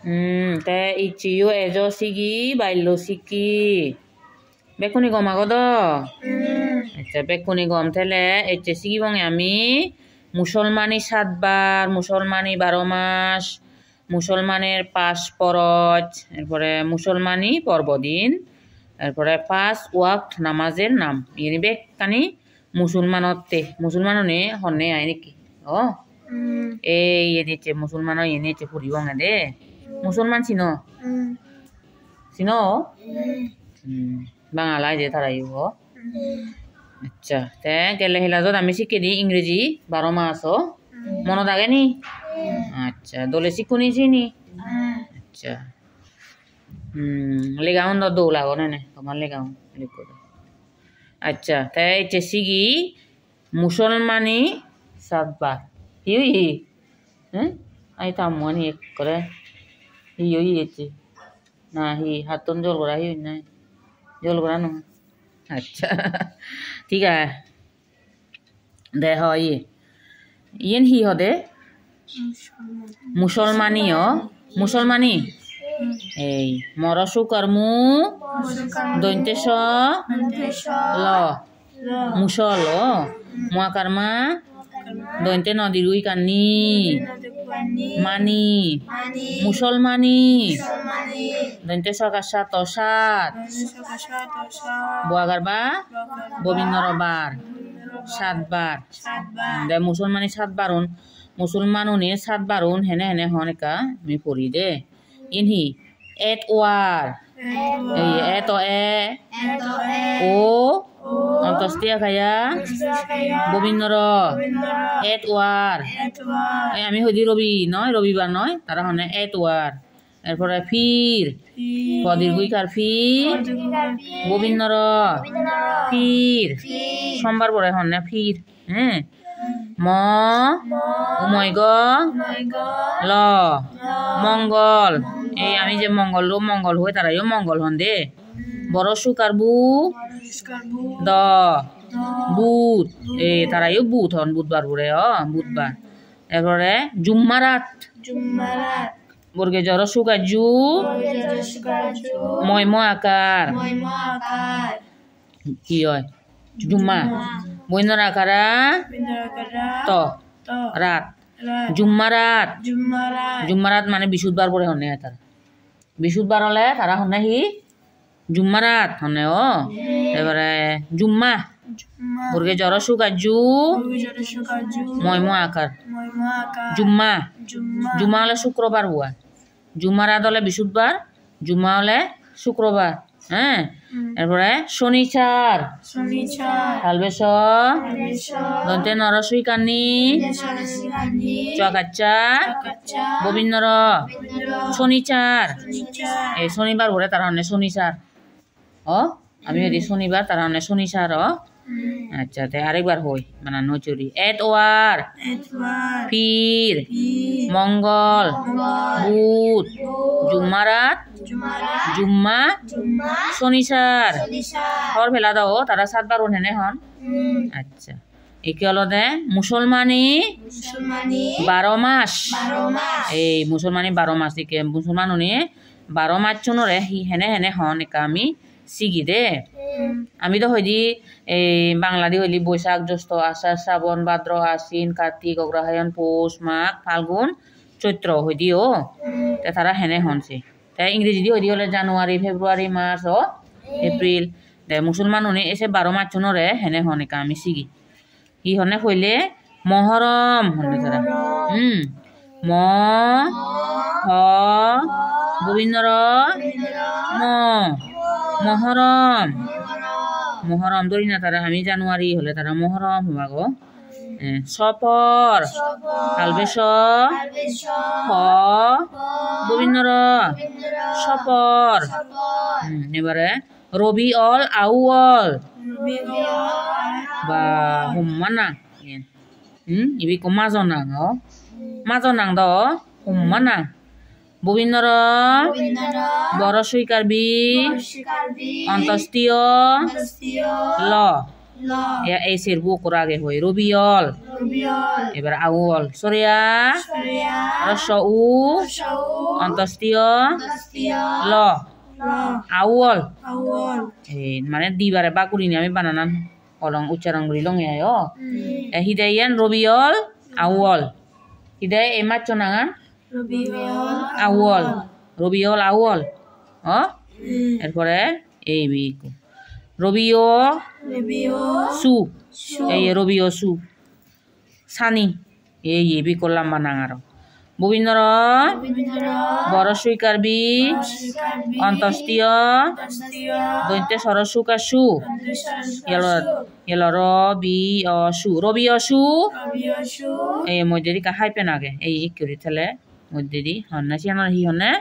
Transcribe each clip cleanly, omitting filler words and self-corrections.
Te ichiyo ejo sigi bailo siki. Bekuni gom agodo. Acha bekuni gom tele eche sigi bonge ami মুসলমানি 7 বার, মুসলমানি 12 মাস, মুসলমানের 5 ফরজ, এরপরে মুসলমানি পর্বদিন, এরপরে 5 ওয়াক্ত নামাজের নাম। ইনি বেকানি মুসলমানতে মুসলমাননে হন্নে আই নাকি ও এই এনেছে মুসলমান এনেছে ফুরিবঙ্গে দে মুসলমান চিনো চিনো বাঙালাই যে তারাই ও আচ্ছা তে গেলে হিলাজত আমি শিখে দিই ইংরেজি 12 মাস ও মনে থাকে নি আচ্ছা দলে শিখুনি চিনি আচ্ছা লেগাউন দৌ লাগো নে তোমার লেগাউন লিখো আচ্ছা তাই চেসিগি মুসলমানি 7 বার হি হ্যাঁ আই তামুয়ানি এক করে হি হইছে না হি হাতন জল করা হি না জল করা না আচ্ছা ঠিক আছে দে হয় ইয়েন হি হদে মুসলমানি ও মুসলমানি এই মরসু কর্মু দন্তেশ ল মুসল ও মুয়াকারমা দন্তে নদী রুই কান্নি মানি মুসলমানি দন্তে সকাশা তসাত বুয়াগারবা ববিন্দরবার 7 বার দে মুসলমানি 7 বারুন মুসলমানুনে 7 বারুন হেনে হেনে হনেকা আমি পড়ি দে ইনহি এট ওয়ার এই এত এ ও অন্তস্তিয়া খায়া ববিন্দর এট ওয়ার আমি হইদি রবি নয় রবিবার নয় তারা হনে এট ওয়ার এরপরে ফির পদীর্ঘইকার ফির গোবিন্দর ফির সোমবার পরে হন না ফির হ্যাঁ ম উময় গ ল মঙ্গল এই আমি যে মঙ্গল হয়ে তারাইও মঙ্গল হন দে বড় সুকার বু দ বুধ এই তারাইও বুধ হন বুধবার পরে বুধবার এরপরে জুম্মারাত বর্গে জর সুকার জু ময়ম আকার কি হয় জুম্মা বইন্দর আকারা ত রাত জুম্মারাত মানে বিশুদ্ধবার পরে হনে তারা বিশুদ্ধবার হলে তারা হনে হি জুম্মারাত হনে ও এবারে জুম্মা বর্গে জর সুকার জু ময়ম আকার জুম্মা জুম্মা হলে শুক্রবার হুয়া জুম্মারাত হলে বিশুদ্ধবার জুম্মা হলে শুক্রবার হ্যাঁ এরপরে শনিচার হালবেশ দন্তে নরসুই কান্নি চকাচ্চা গোবিন্দর শনিচার এই শনিবার ভরে তারা হনে শনিচার ও আমি যদি শনিবার তারা হনে শনিচার আচ্ছা তে আরেকবার হই মানে নচুরি এট ওয়ার ফির মঙ্গল বুধ জুম্মারাত জুম্মা শনিচার হর ভেলা দাও তারা 7 বার হেনে হন আচ্ছা একে হলো দে মুসলমানি 12 মাস এই মুসলমানি 12 মাস একে মুসলমান 12 মাস চুনরে হেনে হেনে হন একা আমি সিগি দে আমি তো হইদি এই বাংলাদি হইলি বৈশাখ জ্যৈষ্ঠ আষাঢ় শ্রাবণ ভাদ্র আশ্বিন কার্তিক অগ্রহায়ণ পৌষ মাঘ ফাল্গুন চৈত্র হইদি ও তে তারা হেনে হনছে তাই ইংরেজি দি হইদি হলে জানুয়ারি ফেব্রুয়ারি মার্চ ও এপ্রিল দে মুসলমান এসে 12 মাস চুনরে হেনে হন একা আমি সিগি কি হনে কইলে মহরম হনে তারা ম হ গোবিন্দর ম মহরম ধরি না তারা আমি জানুয়ারি হলে তারা মহরম হবা গো সফর হালবেশ হ গোবিন্দর সফর এবারে রবি অল আউল বা হুম্মানা ইবি কো মাজনাং মাজনাং দ হুম্মানা ববিন্দর বড় সুইকারবি অন্তস্তীয় ল এই সেরবু করা আগে হই রবিয়ল এবার আউল সরিয়া রসউ অন্তস্তীয় ল আউল এই মানে দিবারে বাকুরিনি আমি বানানান অলং উচ্চারণ করি লং আয় হিদাইয়ান রবিয়ল আউল হিদাই এই মাছ নাঙান আউল রবিয়ল আউল এরপরে এই বিকু রবিও সু এই রবিও সু সানি এই বি করলাম বানাঙার ববিন্দর বড় সুইকারবি অন্তস্তীয় দৈন্তে সরসুকাসু র বি অসু রবি অসু এই মধ্যে হাই পেন আগে এই ইকুরি থেলে মধ্যে দি হন্না সিয়ানোর হি হনে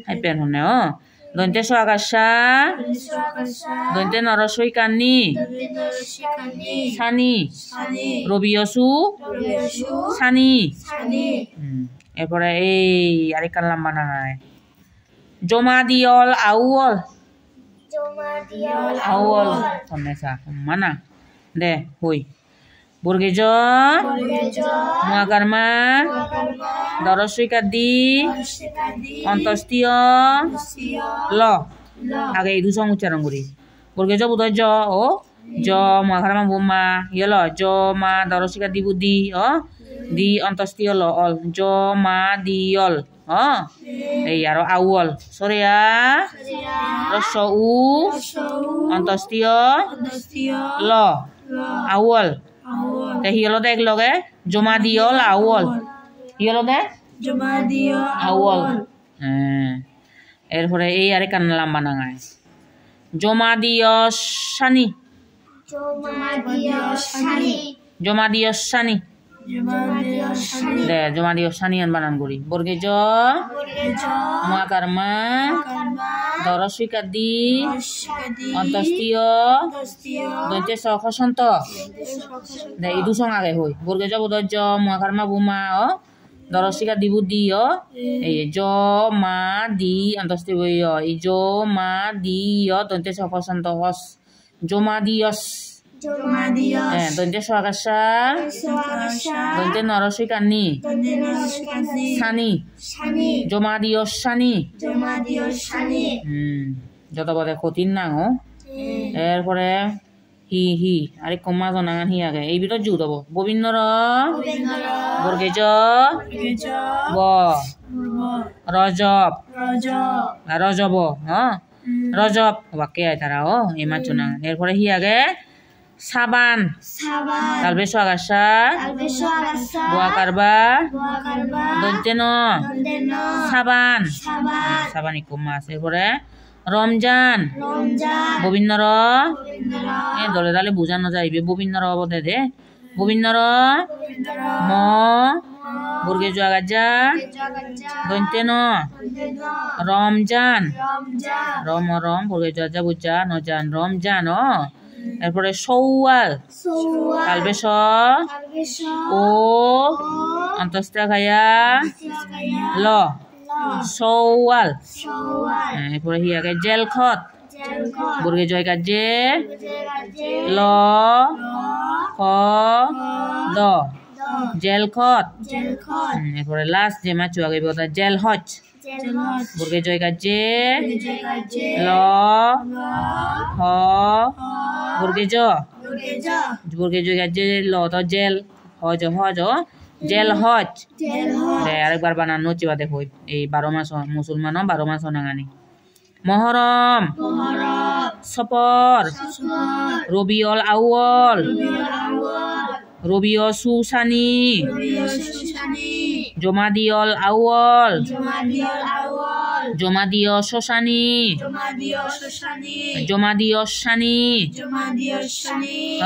হাই পেন হনে দৈন্তে সোয়াগাসা দৈন্তে নরসইকানি সানি রবি অসু সানি এরপরে এই আরেকটা লম্বা নাঙায় জমা দিয়ল আউল আউল সন্নেসা মানা দে হই বুর্গে জ মুয়াকারমা দরসইকা দি অন্তস্তীয় ল আগে এই দুসং উচ্চারণ করি বুর্গে জ বুধ জ ও জ মুয়াকারমা বুমা ইয়েল জ মা দরসইকা দি বুদ্ধি di অন্তস্তীয় ল অল জ মা দিয়ল এই আর আউল সরিয়া রসউ অন্তস্তীয় ল আউল তে হিয়ল দে একলগে জমা দিয়ল আউল হিয়ল দে আউল এরপরে এই আরে কান লম্বা নাঙায় জমা দিয় সানি জমা দিয় সানি দে জমা দিয় সানিয়ান বানান করি বর্গে জ মুয়াকারমা দরসইকা দি অন্তস্তীয় দৈন্তে সখসন্ত দে এই দুসং আগে হই বর্গে জ বুধ জ মুয়াকারমা বুমা দরসইকা দি বুদ্ধি এই জ মা দি অন্তস্তীয় এই জ মা দি দৈন্তে সখসন্ত হস জমা দিয়স দৈন্তে সোয়াগাসা দৈন্তে নরসইকানি সানি জমা দিয় সানি যত বলে কঠিন নাং এরপরে হি হি আরে কমা জনাগান হি আগে এই ভিতর জু দেব ববিন্দর বর্গে জ ব রজব রজব রজব বাক্যে আয় তারা এই মাছ না এরপরে হি আগে সাবান তালবে সোয়াগাসা বুয়াকারবা দৈন্তে ন সাবান সাবান ইকো মাছ এরপরে রমজান ববিন্দর এ দলে দলে বুঝানো যাইবে ববিন্দর অবদে দে ববিন্দর ম বুর্গে জুয়াগাজা দৈন্তে ন রমজান রম রম বুর্গে জুয়াজা বুজা নজান রমজান এরপরে সৌয়াল কালবে স ও অন্তস্তা খায়া ল সৌয়াল এরপরে হি আগে জেলখত বুর্গে জয় কাজে ল খ দ জেলখত এরপরে লাস্ট যে মাছ আগে বলতা জেল হজ বুর্গে জয় কাজে ল হ বুর্গে জ বুর্গে জয় কাজে ল তো জেল হজ হজ জেল হজ আরেকবার বানানো চিবা দেখো এই 12 মাস মুসলমান 12 মাস নাঙানি মহরম সফর রবিউল আউয়াল রবিউ সুসানি জমাদিউল আউয়াল জমাদিউ শশানি জমাদিউ শানি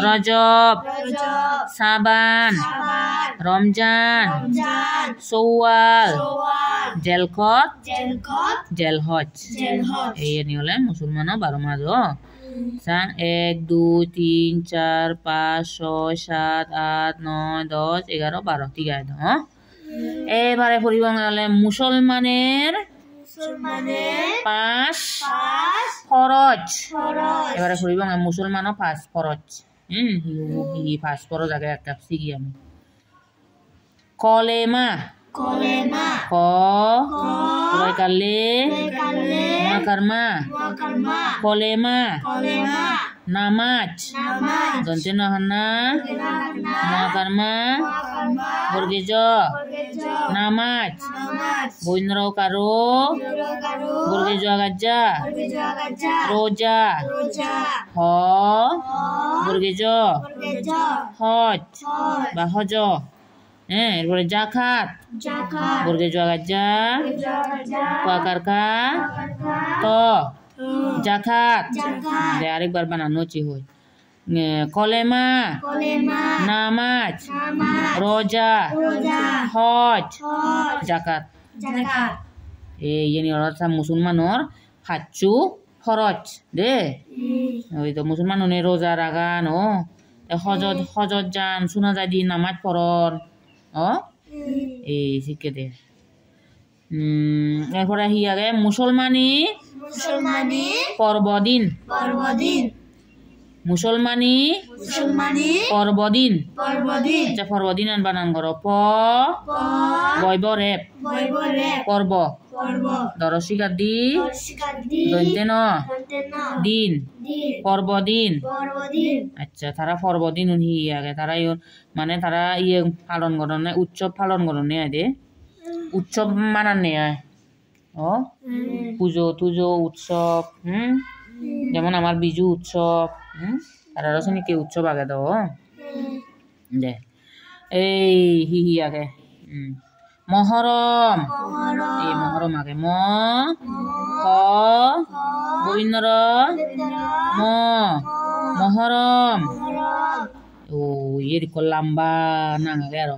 রজব সাবান রমজান সওয়াল জেলখত জেলহজ এই নিয়লে মুসলমান 12 মাস 1 2 3 4 5 6 7 8 9 10 11 12 ঠিক এবারে পড়িব গেলে মুসলমানের 5 ফরজ এবারে পড়িব মুসলমান 5 ফরজ হি পাঁচ পর জায়গায় একটা শিখি আমি কলেমা Kolema. ক রয়কালে মাকারমা Wakarma. কলেমা Kolema. নামাজ Namaj. দন্তে নহনা Kenakna. মাকারমা Wakarma. বর্গেজ Orgejo. নামাজ Namaj. বৈন্দ্র কারো Yorogaru. বর্গেজ আগাজা Orgejo agaja. রোজা Roja. হ বর্গেজ Orgejo. হজ Hoj. বা হজ হ্যাঁ এরপরে জাকাত Jakat. বর্গেজ আগাজা Orgejo agaja. কাকারকা Wakarka. ত জাকাত Jakat. আরেকবার বানানো হই কলেমা Kolema. নামাজ Namaj. রোজা Roja. হজ Hoj. জাকাত Jakat. এই ইয়ে অর্থাৎ মুসলমানর হাচ্চু খরচ দে ওই তো মুসলমান রোজা রাগান ও হজত হজত যান শোনা যায় দি নামাজ পড়ন ও এই শিখে দে এরপরে আহি আগে মুসলমানি Musulmani. পর্বদিন Parbodin. মুসলমানি Musulmani. পর্বদিন Parbodin. আচ্ছা পর্বদিন আন বানান কর প Po. বৈব রেপ Boybore. পর্ব Porbo. দরশিকার দি Sikadi. দৈন্তে ন Kontena. দিন Din. পর্বদিন Parbodin. আচ্ছা তারা পর্বদিন হি আগে তারা মানে তারা ইয়ে পালন করনে উৎসব পালন করনে আদে উৎসব মানান নে ও পুজো তুজো উৎসব যেমন আমার বিজু উৎসব তারা রসনি কে উৎসব আগে দাও দে এই হি আগে মহরম এই মহরম আগে ম হ গোবিন্দর ম মহরম ও ইয়ে লম্বা নাঙাগে আরো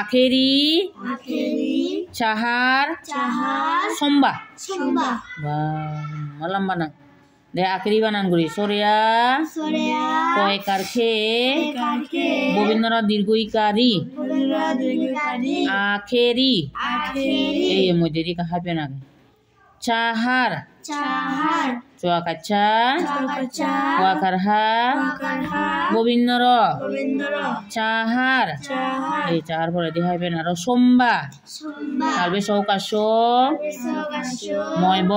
আখেরি Akhiri. চাহার Cahar. সম্বা Sumba. বা লম্বা না দে আখেরি বানান করি সরিয়া Sorea. কয় কার খে Karke. গোবিন্দর দীর্ঘইকারি Purura Durgikadi. আখেরি Akhiri. এই মধ্যে দিকে হাইপেন আগে চাহার Cahar. চুয়াকাচ্ছা Chakacha. ওয়াকারহা Wakarha. গোবিন্দর Govindara. চাহার Cahar. এই চাহার পরে দি হাইপেন আর সম্বা Sumba. তারবে চৌকাশ Besokasyo. ময়ব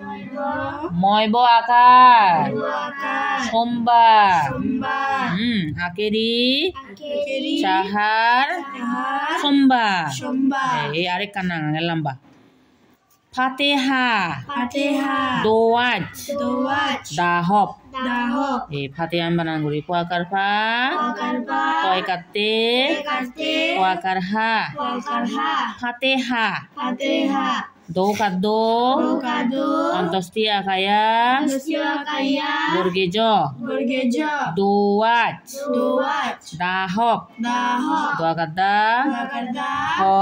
Moibo. ময়ব আকার Wakar. সম্বা Sumba. আকেরি Akhiri. Chahar Cahar. সম্বা Sumba. এই আরেক কান্না লম্বা ফাতেহা Pateha. দোয়াজ Dowaj. দাহব Dahok. এই ফাতেহা বানান করি পোয়াকার ফা Wakarpa. তয় কাতে Karte. পোয়াকার হা Wakarha. ফাতেহা Pateha. দৌ কাদ্দ Bokado. অন্তস্তি আকায়া Nusyo kaya. বর্গেজ Burgejo. দোয়াজ Dowaj. দাহব Dahok. দোয়াকাদ্দা Wakarda. হ Ho.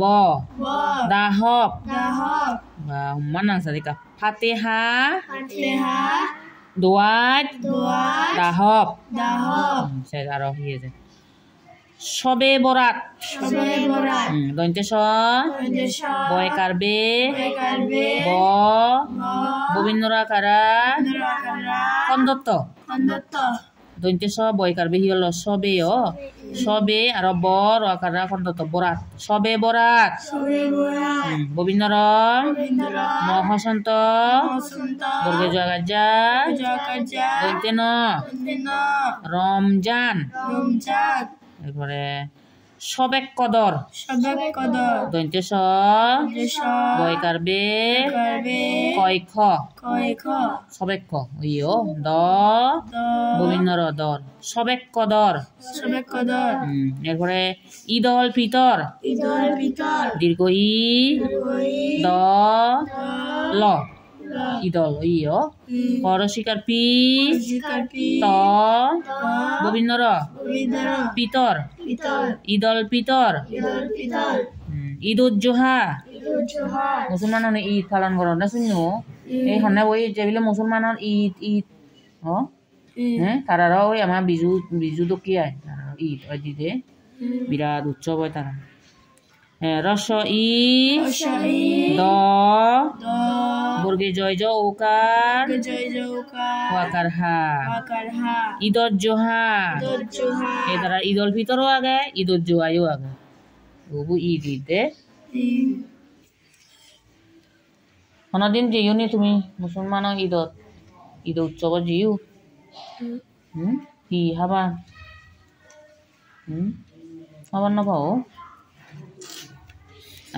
ব Bo. দাহব Dahok. বা হুম্মান সাদিকা ফাতেহা Pateha. দোয়াজ Dowaj. দাহব Dahok. সে আরো হিয়েছে সবে বরাত Shobe borat. দন্তে স Desho. বয় কারবে Bekarbe. ব Bo. গোবিন্দরা কারা Nurakara. কন্দত্ত Kondoto. দন্তে স বয় কারবে হি হলো সবে সবে আর বর আকারা কন্দত্ত বরাত সবে বরাত Shobe borat. গোবিন্দর Govindara. মহসন্ত Mosunta. বর্গে জগাজা Jakaja. দন্তে ন Kontena. রমজান Rumjak. এরপরে সবেক কদর Shabak kodor. দন্তে স Desho. বয় কারবে Karbe. কয় খ Koiko. সবেক ক ইয়ো দ Do. গোবিন্দর দর সবেক কদর Shabak kodor. এরপরে ঈদল ফিতর Idol pitor. দীর্ঘ ই Goi. দ ল Lo. ঈদল ইয়ো পরশিকার পি Jikarpi. ত To. গোবিন্দর Govindara. পিতর Pitor. Eid-ul Fitr Idol pitor. Eid uz-Zoha Idol johar. মুসলমানৰ ঈদ পালন কৰক না শুনো এই সন্ধ্যা বহি যেবিলে মুসলমানৰ ঈদ ঈদ হ্যাঁ তারা ওই আমার বিজু বিজু তো কি আয় ঈদ ওই দিতে বিরাট উৎসব হয় তারা হ্যাঁ রস ই Oshai. The Do. বর্গে জয় জ ওকার জয় জৌকার ওয়াকার হা ওয়াকার হা ঈদত জোহা দজ্জুহা এই তারা ঈদুল ফিতরও আগে ঈদত জোহাইও আগে ওবু ঈদ ঈদে কোনদিন যেও নি তুমি মুসলমানৰ ঈদত ঈদ উৎসৱত যেও কি হাবা হাবার না পাও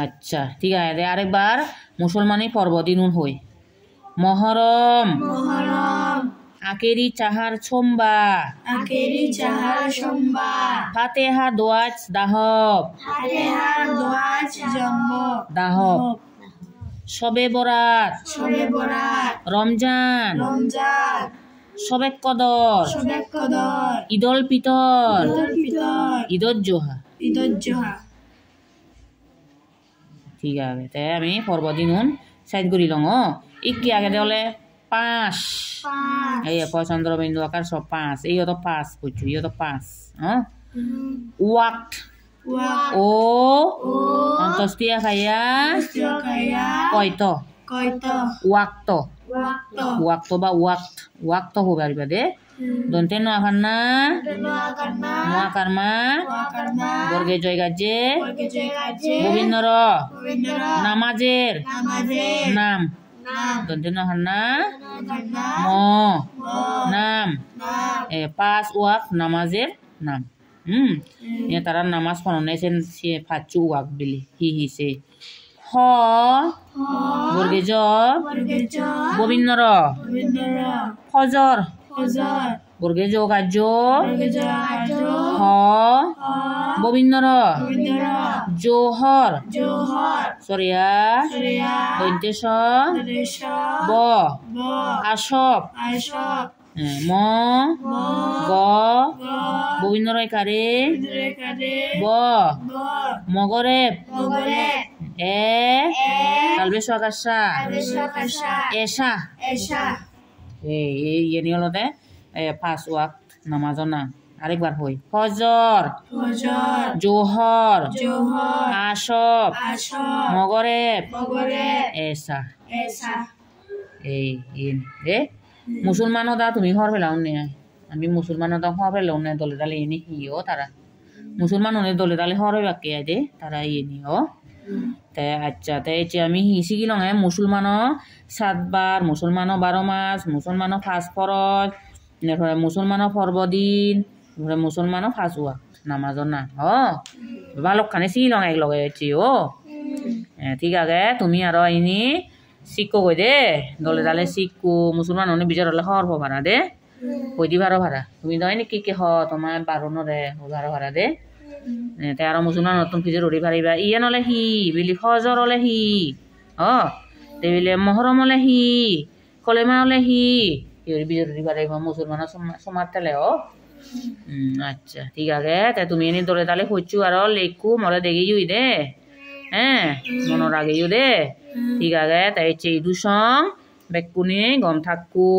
আচ্ছা ঠিক আছে দে আরেকবার মুসলমানি পর্ব দিনুন হই মহরম মহরম আকেরি চাহার ছোম্বা আকেরি চাহার সোমবার ফাতেহা দোয়াজ দাহব ফাতেহার দোয়াজ জম্ব দাহব সবে বরাত শবে বরাত রমজান রমজান সবে কদর শবে কদর ঈদুল ফিতর ঈদুল ফিতর ঈদত জোহা ঈদুজ্জোহা ঠিক আছে তে আমি পর্ব দিনুন সাইড করি লং ইকি আগে দেওলে 5 পাঁচ এই চন্দ্রবিন্দু আকার সব 5 এই তো 5 কইছু এই তো 5 হ্যাঁ ওয়াক্ত ওয়াক ও ও অন্তস্তিয়া খাইয়া কয়া কয়ত কয়ত ওয়াক্ত ওয়াক্ত ওয়াক্ত বা ওয়াক্ত হবে পারিবা দে দন্তে ন আখান্না নোয়াকারনা নোয়াকারমা নোয়াকারনা বর্গে জয় গাজ্যে বর্গে জয় কাজে গোবিন্দর গোবিন্দর নামাজের নামাজের নাম নাম দন্তে ন আখান্না নোয়াকারনা ম ম নাম নাম 5 ওয়াক্ত নামাজের নাম ये तारा नमाज पढ़ने से फाचू वाक बिली ही से ह बर्गे ज বর্গে জ गोविंदर গোবিন্দর फजर ফজর बर्गे ज गाज বর্গে জ কাজ ह হ गोविंदर গোবিন্দর जोहर জোহর सरिया সরিয়া दैतेश দেশ ब ব आशब আশব म ম ग গ गोविंदर कारे দূরে কারে ब ব मगरे মগরে ए তালবেশ আকাশা আদেশ কাশা এশা এশা এই নিয়ে হলতে 5 ওয়াক্ত নামাজর না আরেকবার হই ফজর ফজর জোহর জোহর আসব আশব মগরেব মগরে এসা এশা এই রে মুসলমান দা তুমি হর পেলাও নে আমি মুসলমান দা হর পেলাও নে দলে দালে ইনি হিও তারা মুসলমান হলে দলে দালে হর বাকি দে তারা ইনি ও তে আচ্ছা তে আমি হিসি কি লঙে মুসলমান 7 বার মুসলমান 12 মাস মুসলমান 5 ফরজ মুসলমান পর্বদিন মুসলমান 5 ওয়াক্ত নামাজর না ভালো খানে সি লঙে এক লগে ও ঠিক আছে তুমি আর ইনি শিখো কই দে দলে দালে শিখো মুসলমান হলে বিচার হলে হর ভাড়া দে কই দি ভাড়া ভাড়া তুমি দয় নি কি হ তোমার 12 নরে ভাড়া ভাড়া দে তে আর মুসলমান নতুন ফিজে রড়ি ভারিবা ইয়ে নলে হি বিলি ফজর হলে হি তে বিলে মহরম হলে হি কলেমা হলে হি ইয়ে বিজে রড়ি ভারিবা মুসলমান সমার তেলে আচ্ছা ঠিক আছে তে তুমি এনে দলে দালে হইছু আর লেখু মরে দেখি জুই দে হ্যাঁ মনের আগে জু দে ঠিক আছে তাই চেয়ে দুসং বেকুনি গম থাকো